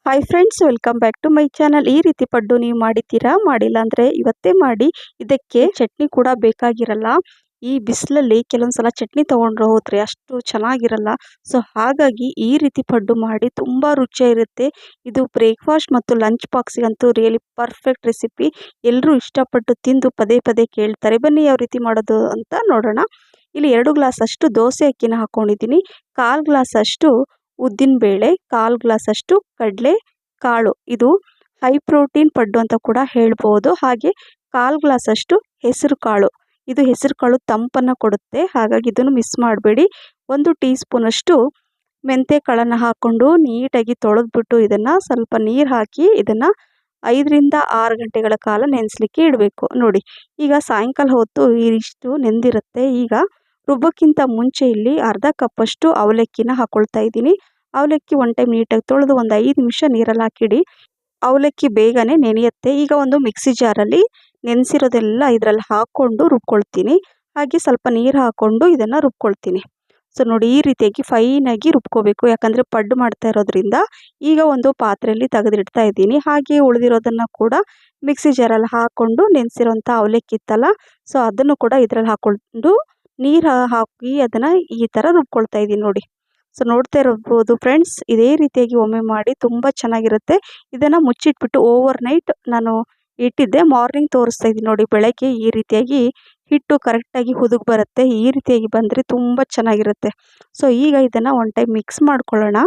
Hi friends, welcome back to my channel. ಈ ರೀತಿ ಪಡ್ಡು ನೀವು ಮಾಡಿದ್ದೀರಾ? ಮಾಡಿಲ್ಲ ಅಂದರೆ ಇವತ್ತೇ ಮಾಡಿ. ಇದಕ್ಕೆ ಚಟ್ನಿ ಕೂಡ ಬೇಕಾಗಿರಲ್ಲ. ಈ ಬಿಸಿಲಲ್ಲಿ ಕೆಲವೊಂದ್ಸಲ ಚಟ್ನಿ ತೊಗೊಂಡ್ರೆ ಹೋದರೆ ಅಷ್ಟು ಚೆನ್ನಾಗಿರಲ್ಲ. ಸೊ ಹಾಗಾಗಿ ಈ ರೀತಿ ಪಡ್ಡು ಮಾಡಿ ತುಂಬ ರುಚಿಯಾಗಿರುತ್ತೆ. ಇದು ಬ್ರೇಕ್ಫಾಸ್ಟ್ ಮತ್ತು ಲಂಚ್ ಬಾಕ್ಸಿಗಂತೂ ರಿಯಲಿ ಪರ್ಫೆಕ್ಟ್ ರೆಸಿಪಿ. ಎಲ್ಲರೂ ಇಷ್ಟಪಟ್ಟು ತಿಂದು ಪದೇ ಪದೇ ಕೇಳ್ತಾರೆ. ಬನ್ನಿ ಯಾವ ರೀತಿ ಮಾಡೋದು ಅಂತ ನೋಡೋಣ. ಇಲ್ಲಿ 2 ಗ್ಲಾಸ್ ಅಷ್ಟು ದೋಸೆ ಅಕ್ಕಿನ ಹಾಕ್ಕೊಂಡಿದ್ದೀನಿ. 1/4 ಗ್ಲಾಸ್ ಅಷ್ಟು ಉದ್ದಿನಬೇಳೆ, 1/4 ಗ್ಲಾಸ್ ಅಷ್ಟು ಕಡಲೆ ಕಾಳು. ಇದು ಹೈ ಪ್ರೋಟೀನ್ ಪಡ್ಡು ಅಂತ ಕೂಡ ಹೇಳ್ಬೋದು. ಹಾಗೆ 1/4 ಗ್ಲಾಸ್ ಅಷ್ಟು ಹೆಸರು ಕಾಳು. ಇದು ಹೆಸರು ಕಾಳು ತಂಪನ್ನು ಕೊಡುತ್ತೆ, ಹಾಗಾಗಿ ಇದನ್ನು ಮಿಸ್ ಮಾಡಬೇಡಿ. 1 ಟೀ ಸ್ಪೂನ್ ಅಷ್ಟು ಮೆಂತ್ಯ ಕಾಳನ್ನು ಹಾಕ್ಕೊಂಡು ನೀಟಾಗಿ ತೊಳೆದ್ಬಿಟ್ಟು ಇದನ್ನು ಸ್ವಲ್ಪ ನೀರು ಹಾಕಿ ಇದನ್ನು 5 ರಿಂದ 6 ಗಂಟೆಗಳ ಕಾಲ ನೆನೆಸಲಿಕ್ಕೆ ಇಡಬೇಕು. ನೋಡಿ, ಈಗ ಸಾಯಂಕಾಲ ಹೊತ್ತು ಇಷ್ಟು ನೆಂದಿರುತ್ತೆ. ಈಗ ರುಬ್ಬಕ್ಕಿಂತ ಮುಂಚೆ ಇಲ್ಲಿ ಅರ್ಧ ಕಪ್ಪಷ್ಟು ಅವಲಕ್ಕಿನ ಹಾಕ್ಕೊಳ್ತಾ ಇದ್ದೀನಿ. ಅವಲಕ್ಕಿ ಒನ್ ಟೈಮ್ ನೀಟಾಗಿ ತೊಳೆದು ಒಂದು 5 ನಿಮಿಷ ನೀರಲ್ಲಿ ಹಾಕಿಡಿ. ಅವಲಕ್ಕಿ ಬೇಗನೆ ನೆನೆಯುತ್ತೆ. ಈಗ ಒಂದು ಮಿಕ್ಸಿ ಜಾರಲ್ಲಿ ನೆನೆಸಿರೋದೆಲ್ಲ ಇದರಲ್ಲಿ ಹಾಕ್ಕೊಂಡು ರುಬ್ಕೊಳ್ತೀನಿ. ಹಾಗೆ ಸ್ವಲ್ಪ ನೀರು ಹಾಕ್ಕೊಂಡು ಇದನ್ನು ರುಬ್ಕೊಳ್ತೀನಿ. ಸೊ ನೋಡಿ, ಈ ರೀತಿಯಾಗಿ ಫೈನಾಗಿ ರುಬ್ಕೋಬೇಕು. ಯಾಕಂದರೆ ಪಡ್ಡು ಮಾಡ್ತಾ ಇರೋದ್ರಿಂದ. ಈಗ ಒಂದು ಪಾತ್ರೆಯಲ್ಲಿ ತೆಗೆದಿಡ್ತಾ ಇದ್ದೀನಿ. ಹಾಗೆ ಉಳಿದಿರೋದನ್ನು ಕೂಡ ಮಿಕ್ಸಿ ಜಾರಲ್ಲಿ ಹಾಕ್ಕೊಂಡು ನೆನೆಸಿರೋಂಥ ಅವಲಕ್ಕಿ ಇತ್ತಲ್ಲ, ಸೊ ಅದನ್ನು ಕೂಡ ಇದರಲ್ಲಿ ಹಾಕ್ಕೊಂಡು ನೀರು ಹಾಕಿ ಅದನ್ನು ಈ ಥರ ರುಬ್ಕೊಳ್ತಾ ಇದ್ದೀನಿ ನೋಡಿ. ಸೊ ನೋಡ್ತಾ ಇರ್ಬೋದು ಫ್ರೆಂಡ್ಸ್, ಇದೇ ರೀತಿಯಾಗಿ ಒಮ್ಮೆ ಮಾಡಿ ತುಂಬ ಚೆನ್ನಾಗಿರುತ್ತೆ. ಇದನ್ನು ಮುಚ್ಚಿಟ್ಬಿಟ್ಟು ಓವರ್ ನೈಟ್ ನಾನು ಇಟ್ಟಿದ್ದೆ. ಮಾರ್ನಿಂಗ್ ತೋರಿಸ್ತಾ ಇದ್ದೀನಿ ನೋಡಿ. ಬೆಳಗ್ಗೆ ಈ ರೀತಿಯಾಗಿ ಹಿಟ್ಟು ಕರೆಕ್ಟಾಗಿ ಹುದುಗ್ ಬರುತ್ತೆ. ಈ ರೀತಿಯಾಗಿ ಬಂದರೆ ತುಂಬ ಚೆನ್ನಾಗಿರುತ್ತೆ. ಸೊ ಈಗ ಇದನ್ನು ಒನ್ ಟೈಮ್ ಮಿಕ್ಸ್ ಮಾಡ್ಕೊಳ್ಳೋಣ.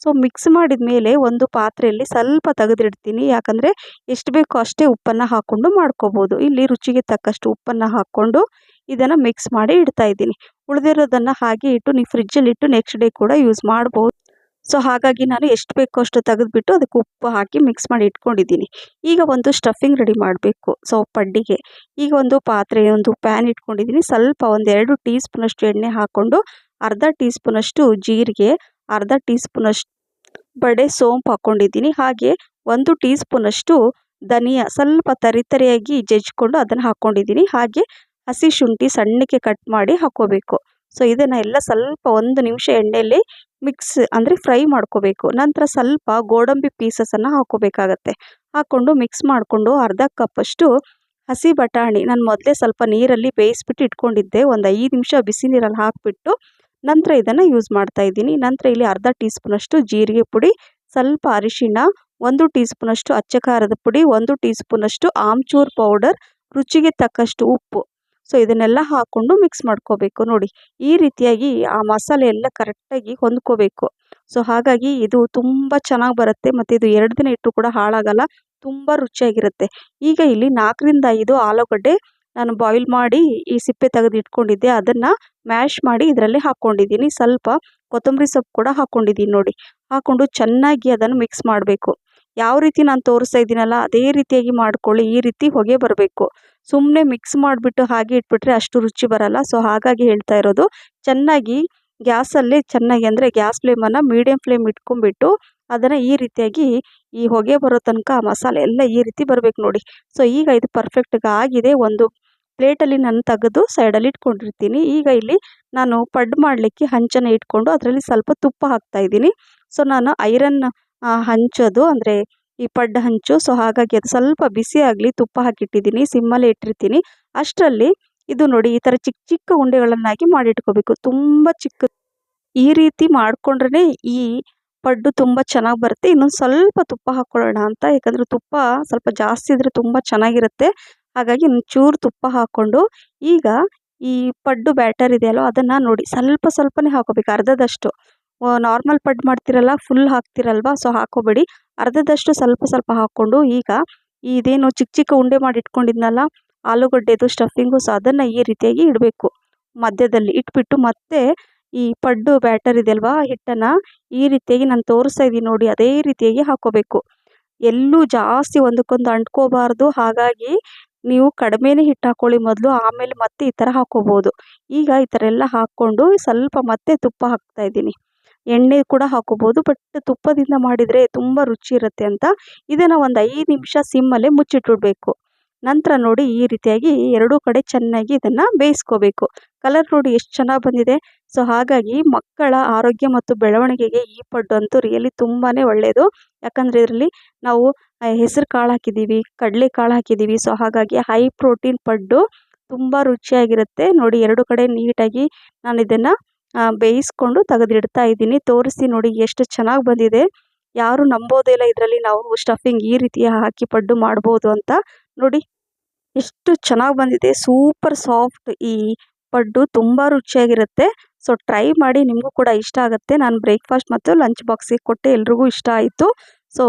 ಸೊ ಮಿಕ್ಸ್ ಮಾಡಿದ ಮೇಲೆ ಒಂದು ಪಾತ್ರೆಯಲ್ಲಿ ಸ್ವಲ್ಪ ತೆಗೆದಿಡ್ತೀನಿ. ಯಾಕಂದರೆ ಎಷ್ಟು ಬೇಕೋ ಅಷ್ಟೇ ಉಪ್ಪನ್ನು ಹಾಕ್ಕೊಂಡು ಮಾಡ್ಕೋಬೋದು. ಇಲ್ಲಿ ರುಚಿಗೆ ತಕ್ಕಷ್ಟು ಉಪ್ಪನ್ನು ಹಾಕ್ಕೊಂಡು ಇದನ್ನು ಮಿಕ್ಸ್ ಮಾಡಿ ಇಡ್ತಾ ಇದ್ದೀನಿ. ಉಳಿದಿರೋದನ್ನು ಹಾಗೆ ಇಟ್ಟು ನೀವು ಫ್ರಿಜ್ಜಲ್ಲಿ ಇಟ್ಟು ನೆಕ್ಸ್ಟ್ ಡೇ ಕೂಡ ಯೂಸ್ ಮಾಡ್ಬೋದು. ಸೊ ಹಾಗಾಗಿ ನಾನು ಎಷ್ಟು ಬೇಕೋ ಅಷ್ಟು ತೆಗೆದುಬಿಟ್ಟು ಅದಕ್ಕೆ ಉಪ್ಪು ಹಾಕಿ ಮಿಕ್ಸ್ ಮಾಡಿ ಇಟ್ಕೊಂಡಿದ್ದೀನಿ. ಈಗ ಒಂದು ಸ್ಟಫಿಂಗ್ ರೆಡಿ ಮಾಡಬೇಕು. ಸೊ ಪಡ್ಡಿಗೆ ಈಗ ಒಂದು ಪಾತ್ರೆ, ಒಂದು ಪ್ಯಾನ್ ಇಟ್ಕೊಂಡಿದ್ದೀನಿ. ಸ್ವಲ್ಪ ಒಂದು 2 ಟೀ ಸ್ಪೂನಷ್ಟು ಎಣ್ಣೆ ಹಾಕ್ಕೊಂಡು ಅರ್ಧ ಟೀ ಸ್ಪೂನಷ್ಟು ಜೀರಿಗೆ, ಅರ್ಧ ಟೀ ಸ್ಪೂನಷ್ಟು ಬಡೆ ಸೋಂಪು ಹಾಕ್ಕೊಂಡಿದ್ದೀನಿ. ಹಾಗೆ 1 ಟೀ ಸ್ಪೂನಷ್ಟು ಧನಿಯಾ ಸ್ವಲ್ಪ ತರಿಯಾಗಿ ಜಜ್ಜಿಕೊಂಡು ಅದನ್ನು ಹಾಕ್ಕೊಂಡಿದ್ದೀನಿ. ಹಾಗೆ ಹಸಿ ಶುಂಠಿ ಸಣ್ಣಕ್ಕೆ ಕಟ್ ಮಾಡಿ ಹಾಕ್ಕೋಬೇಕು. ಸೊ ಇದನ್ನು ಎಲ್ಲ ಸ್ವಲ್ಪ 1 ನಿಮಿಷ ಎಣ್ಣೆಯಲ್ಲಿ ಮಿಕ್ಸ್ ಅಂದರೆ ಫ್ರೈ ಮಾಡ್ಕೋಬೇಕು. ನಂತರ ಸ್ವಲ್ಪ ಗೋಡಂಬಿ ಪೀಸಸನ್ನು ಹಾಕ್ಕೋಬೇಕಾಗತ್ತೆ. ಹಾಕ್ಕೊಂಡು ಮಿಕ್ಸ್ ಮಾಡಿಕೊಂಡು ಅರ್ಧ ಕಪ್ಪಷ್ಟು ಹಸಿ ಬಟಾಣಿ ನಾನು ಮೊದಲೇ ಸ್ವಲ್ಪ ನೀರಲ್ಲಿ ಬೇಯಿಸ್ಬಿಟ್ಟು ಇಟ್ಕೊಂಡಿದ್ದೆ. ಒಂದು 5 ನಿಮಿಷ ಬಿಸಿ ನೀರಲ್ಲಿ ಹಾಕಿಬಿಟ್ಟು ನಂತರ ಇದನ್ನು ಯೂಸ್ ಮಾಡ್ತಾ ಇದ್ದೀನಿ. ನಂತರ ಇಲ್ಲಿ ಅರ್ಧ ಟೀ ಸ್ಪೂನಷ್ಟು ಜೀರಿಗೆ ಪುಡಿ, ಸ್ವಲ್ಪ ಅರಿಶಿಣ, 1 ಟೀ ಸ್ಪೂನಷ್ಟು ಅಚ್ಚ ಖಾರದ ಪುಡಿ, 1 ಟೀ ಸ್ಪೂನಷ್ಟು ಆಮ್ಚೂರ್ ಪೌಡರ್, ರುಚಿಗೆ ತಕ್ಕಷ್ಟು ಉಪ್ಪು. ಸೊ ಇದನ್ನೆಲ್ಲ ಹಾಕ್ಕೊಂಡು ಮಿಕ್ಸ್ ಮಾಡ್ಕೋಬೇಕು. ನೋಡಿ, ಈ ರೀತಿಯಾಗಿ ಆ ಮಸಾಲೆ ಎಲ್ಲ ಕರೆಕ್ಟಾಗಿ ಹೊಂದ್ಕೋಬೇಕು. ಸೊ ಹಾಗಾಗಿ ಇದು ತುಂಬ ಚೆನ್ನಾಗಿ ಬರುತ್ತೆ ಮತ್ತು ಇದು 2 ದಿನ ಇಟ್ಟರು ಕೂಡ ಹಾಳಾಗಲ್ಲ. ತುಂಬ ರುಚಿಯಾಗಿರುತ್ತೆ. ಈಗ ಇಲ್ಲಿ 4 ರಿಂದ 5 ಆಲೂಗಡ್ಡೆ ನಾನು ಬಾಯ್ಲ್ ಮಾಡಿ ಈ ಸಿಪ್ಪೆ ತೆಗೆದು ಇಟ್ಕೊಂಡಿದ್ದೆ. ಅದನ್ನು ಮ್ಯಾಶ್ ಮಾಡಿ ಇದರಲ್ಲಿ ಹಾಕ್ಕೊಂಡಿದ್ದೀನಿ. ಸ್ವಲ್ಪ ಕೊತ್ತಂಬರಿ ಸೊಪ್ಪು ಕೂಡ ಹಾಕ್ಕೊಂಡಿದ್ದೀನಿ ನೋಡಿ. ಹಾಕ್ಕೊಂಡು ಚೆನ್ನಾಗಿ ಅದನ್ನು ಮಿಕ್ಸ್ ಮಾಡಬೇಕು. ಯಾವ ರೀತಿ ನಾನು ತೋರಿಸ್ತಾ ಇದ್ದೀನಲ್ಲ ಅದೇ ರೀತಿಯಾಗಿ ಮಾಡ್ಕೊಳ್ಳಿ. ಈ ರೀತಿ ಹೊಗೆ ಬರಬೇಕು. ಸುಮ್ಮನೆ ಮಿಕ್ಸ್ ಮಾಡಿಬಿಟ್ಟು ಹಾಗೆ ಇಟ್ಬಿಟ್ರೆ ಅಷ್ಟು ರುಚಿ ಬರಲ್ಲ. ಸೊ ಹಾಗಾಗಿ ಹೇಳ್ತಾ ಇರೋದು. ಚೆನ್ನಾಗಿ ಗ್ಯಾಸಲ್ಲೇ ಚೆನ್ನಾಗಿ ಅಂದರೆ ಗ್ಯಾಸ್ ಫ್ಲೇಮನ್ನು ಮೀಡಿಯಮ್ ಫ್ಲೇಮ್ ಇಟ್ಕೊಂಡ್ಬಿಟ್ಟು ಅದನ್ನು ಈ ರೀತಿಯಾಗಿ ಈ ಹೊಗೆ ಬರೋ ತನಕ ಮಸಾಲೆ ಎಲ್ಲ ಈ ರೀತಿ ಬರಬೇಕು ನೋಡಿ. ಸೊ ಈಗ ಇದು ಪರ್ಫೆಕ್ಟಾಗಿ ಆಗಿದೆ. ಒಂದು ಪ್ಲೇಟಲ್ಲಿ ನಾನು ತೆಗೆದು ಸೈಡಲ್ಲಿ ಇಟ್ಕೊಂಡಿರ್ತೀನಿ. ಈಗ ಇಲ್ಲಿ ನಾನು ಪಡ್ಡು ಮಾಡಲಿಕ್ಕೆ ಹಂಚನ್ನು ಇಟ್ಕೊಂಡು ಅದರಲ್ಲಿ ಸ್ವಲ್ಪ ತುಪ್ಪ ಹಾಕ್ತಾಯಿದ್ದೀನಿ. ಸೊ ನಾನು ಐರನ್ ಹಂಚೋದು ಅಂದರೆ ಈ ಪಡ್ಡು ಹಂಚು. ಸೊ ಹಾಗಾಗಿ ಅದು ಸ್ವಲ್ಪ ಬಿಸಿ ಆಗಲಿ ತುಪ್ಪ ಹಾಕಿಟ್ಟಿದ್ದೀನಿ. ಸಿಮ್ಮಲ್ಲೇ ಇಟ್ಟಿರ್ತೀನಿ. ಅಷ್ಟರಲ್ಲಿ ಇದು ನೋಡಿ, ಈ ಥರ ಚಿಕ್ಕ ಚಿಕ್ಕ ಉಂಡೆಗಳನ್ನಾಗಿ ಮಾಡಿಟ್ಕೋಬೇಕು. ತುಂಬ ಚಿಕ್ಕ ಈ ರೀತಿ ಮಾಡಿಕೊಂಡ್ರೆ ಈ ಪಡ್ಡು ತುಂಬ ಚೆನ್ನಾಗಿ ಬರುತ್ತೆ. ಇನ್ನೊಂದು ಸ್ವಲ್ಪ ತುಪ್ಪ ಹಾಕ್ಕೊಳ್ಳೋಣ ಅಂತ, ಯಾಕಂದರೆ ತುಪ್ಪ ಸ್ವಲ್ಪ ಜಾಸ್ತಿ ಇದ್ದರೆ ತುಂಬ ಚೆನ್ನಾಗಿರುತ್ತೆ. ಹಾಗಾಗಿ ಚೂರು ತುಪ್ಪ ಹಾಕ್ಕೊಂಡು ಈಗ ಈ ಪಡ್ಡು ಬ್ಯಾಟರ್ ಇದೆಯಲ್ಲ ಅದನ್ನು ನೋಡಿ ಸ್ವಲ್ಪ ಸ್ವಲ್ಪನೇ ಹಾಕೋಬೇಕು. ಅರ್ಧದಷ್ಟು. ನಾರ್ಮಲ್ ಪಡ್ಡು ಮಾಡ್ತಿರಲ್ಲ ಫುಲ್ ಹಾಕ್ತಿರಲ್ವ, ಸೊ ಹಾಕೋಬೇಡಿ. ಅರ್ಧದಷ್ಟು ಸ್ವಲ್ಪ ಸ್ವಲ್ಪ ಹಾಕ್ಕೊಂಡು ಈಗ ಇದೇನು ಚಿಕ್ಕ ಚಿಕ್ಕ ಉಂಡೆ ಮಾಡಿ ಇಟ್ಕೊಂಡಿದ್ನಲ್ಲ ಆಲೂಗಡ್ಡೆದು ಸ್ಟಫಿಂಗು, ಸೊ ಅದನ್ನು ಈ ರೀತಿಯಾಗಿ ಇಡಬೇಕು. ಮಧ್ಯದಲ್ಲಿ ಇಟ್ಬಿಟ್ಟು ಮತ್ತೆ ಈ ಪಡ್ಡು ಬ್ಯಾಟರ್ ಇದೆಯಲ್ವಾ ಹಿಟ್ಟನ್ನು ಈ ರೀತಿಯಾಗಿ ನಾನು ತೋರಿಸ್ತಾ ಇದ್ದೀನಿ ನೋಡಿ, ಅದೇ ರೀತಿಯಾಗಿ ಹಾಕ್ಕೋಬೇಕು. ಎಲ್ಲೂ ಜಾಸ್ತಿ ಒಂದಕ್ಕೊಂದು ಅಂಟ್ಕೋಬಾರ್ದು. ಹಾಗಾಗಿ ನೀವು ಕಡಿಮೆನೇ ಹಿಟ್ಟು ಹಾಕ್ಕೊಳ್ಳಿ ಮೊದಲು, ಆಮೇಲೆ ಮತ್ತೆ ಈ ಥರ ಹಾಕ್ಕೋಬೋದು. ಈಗ ಈ ಥರ ಎಲ್ಲ ಹಾಕ್ಕೊಂಡು ಸ್ವಲ್ಪ ಮತ್ತೆ ತುಪ್ಪ ಹಾಕ್ತಾಯಿದ್ದೀನಿ. ಎಣ್ಣೆ ಕೂಡ ಹಾಕ್ಕೋಬೋದು, ಬಟ್ ತುಪ್ಪದಿಂದ ಮಾಡಿದರೆ ತುಂಬ ರುಚಿ ಇರುತ್ತೆ ಅಂತ ಇದನ್ನು ಒಂದು 5 ನಿಮಿಷ ಸಿಮ್ಮಲ್ಲೇ ಮುಚ್ಚಿಟ್ಬಿಡ್ಬೇಕು. ನಂತರ ನೋಡಿ ಈ ರೀತಿಯಾಗಿ ಎರಡೂ ಕಡೆ ಚೆನ್ನಾಗಿ ಇದನ್ನು ಬೇಯಿಸ್ಕೋಬೇಕು. ಕಲರ್ ನೋಡಿ ಎಷ್ಟು ಚೆನ್ನಾಗಿ ಬಂದಿದೆ. ಸೊ ಹಾಗಾಗಿ ಮಕ್ಕಳ ಆರೋಗ್ಯ ಮತ್ತು ಬೆಳವಣಿಗೆಗೆ ಈ ಪಡ್ಡು ಅಂತೂ ರಿಯಲಿ ತುಂಬಾ ಒಳ್ಳೆಯದು. ಯಾಕಂದರೆ ಇದರಲ್ಲಿ ನಾವು ಹೆಸರು ಕಾಳು ಹಾಕಿದ್ದೀವಿ, ಕಡಲೆ ಕಾಳು ಹಾಕಿದ್ದೀವಿ. ಸೊ ಹಾಗಾಗಿ ಹೈ ಪ್ರೋಟೀನ್ ಪಡ್ಡು ತುಂಬ ರುಚಿಯಾಗಿರುತ್ತೆ. ನೋಡಿ ಎರಡು ಕಡೆ ನೀಟಾಗಿ ನಾನು ಇದನ್ನು ಬೇಯಿಸ್ಕೊಂಡು ತೆಗೆದಿಡ್ತಾ ಇದ್ದೀನಿ. ತೋರಿಸಿ ನೋಡಿ ಎಷ್ಟು ಚೆನ್ನಾಗಿ ಬಂದಿದೆ. ಯಾರು ನಂಬೋದೇ ಇಲ್ಲ ಇದರಲ್ಲಿ ನಾವು ಸ್ಟಫಿಂಗ್ ಈ ರೀತಿ ಹಾಕಿ ಪಡ್ಡು ಮಾಡ್ಬೋದು ಅಂತ. ನೋಡಿ ಎಷ್ಟು ಚೆನ್ನಾಗಿ ಬಂದಿದೆ. ಸೂಪರ್ ಸಾಫ್ಟ್ ಈ ಪಡ್ಡು ತುಂಬ ರುಚಿಯಾಗಿರುತ್ತೆ. ಸೊ ಟ್ರೈ ಮಾಡಿ, ನಿಮಗೂ ಕೂಡ ಇಷ್ಟ ಆಗುತ್ತೆ. ನಾನು ಬ್ರೇಕ್ಫಾಸ್ಟ್ ಮತ್ತು ಲಂಚ್ ಬಾಕ್ಸಿಗೆ ಕೊಟ್ಟೆ, ಎಲ್ರಿಗೂ ಇಷ್ಟ ಆಯಿತು. ಸೊ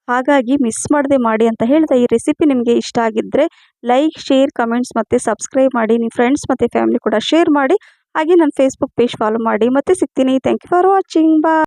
ಹಾಗಾಗಿ ಮಿಸ್ ಮಾಡದೆ ಮಾಡಿ ಅಂತ ಹೇಳ್ತಾ, ಈ ರೆಸಿಪಿ ನಿಮಗೆ ಇಷ್ಟ ಆಗಿದ್ದರೆ ಲೈಕ್, ಶೇರ್, ಕಮೆಂಟ್ಸ್ ಮತ್ತು ಸಬ್ಸ್ಕ್ರೈಬ್ ಮಾಡಿ. ನಿಮ್ಮ ಫ್ರೆಂಡ್ಸ್ ಮತ್ತು ಫ್ಯಾಮಿಲಿ ಕೂಡ ಶೇರ್ ಮಾಡಿ. ಹಾಗೆ ನನ್ನ ಫೇಸ್ಬುಕ್ ಪೇಜ್ ಫಾಲೋ ಮಾಡಿ. ಮತ್ತೆ ಸಿಗ್ತೀನಿ. Thank you for watching. Bye.